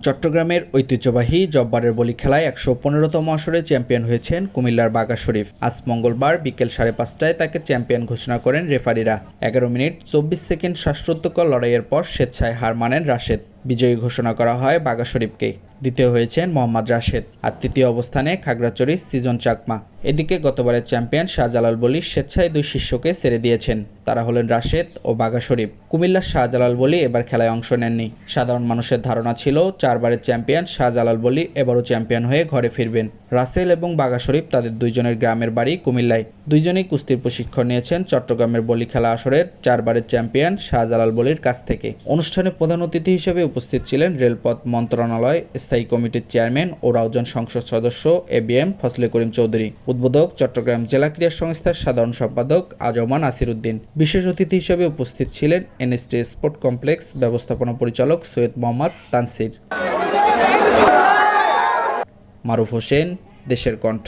চট্টগ্রামের ঐতিহ্যবাহী জব্বারের বলি খেলায় ১১৫তম আসরে চ্যাম্পিয়ন হয়েছেন কুমিল্লার বাঘা শরীফ। আজ মঙ্গলবার বিকেল ৫:৩০টায় তাকে চ্যাম্পিয়ন ঘোষণা করেন রেফারিরা। ১১ মিনিট ২৪ সেকেন্ড শ্বাসরুদ্ধকর লড়াইয়ের পর স্বেচ্ছায় হার মানেন রাশেদ। বিজয়ী ঘোষণা করা হয় বাঘা শরীফকে। দ্বিতীয় হয়েছেন মোহাম্মদ রাশেদ। আর তৃতীয় অবস্থানে খাগড়াছড়ির সিজন চাকমা। এদিকে গতবারের চ্যাম্পিয়ন শাহজালাল বলী স্বেচ্ছায় ২ শিষ্যকে ছেড়ে দিয়েছেন। তারা হলেন রাশেদ ও বাঘা শরীফ। কুমিল্লার শাহজালাল বলী এবার খেলায় অংশ নেননি। সাধারণ মানুষের ধারণা ছিল ৪ বারের চ্যাম্পিয়ন শাহজালাল বলী এবারও চ্যাম্পিয়ন হয়ে ঘরে ফিরবেন। রাসেল এবং বাঘা শরীফ তাদের দুইজনের গ্রামের বাড়ি কুমিল্লায়। দুইজনেই কুস্তির প্রশিক্ষণ নিয়েছেন চট্টগ্রামের বলী খেলা আসরের ৪ বারের চ্যাম্পিয়ন শাহজালাল বলীর কাছ থেকে। অনুষ্ঠানে প্রধান অতিথি হিসেবে উপস্থিত ছিলেন রেলপথ মন্ত্রণালয় স্থায়ী কমিটির চেয়ারম্যান ও রাউজান সংসদ সদস্য এবিএম ফজলে করিম চৌধুরী। উদ্বোধক চট্টগ্রাম জেলা ক্রীড়া সংস্থার সাধারণ সম্পাদক আজমান নাসিরউদ্দিন। বিশেষ অতিথি হিসেবে উপস্থিত ছিলেন এনএসটি স্পোর্ট কমপ্লেক্স ব্যবস্থাপনা পরিচালক সৈয়দ মোহাম্মদ তানসির। মারুফ হোসেন, দেশের কণ্ঠ।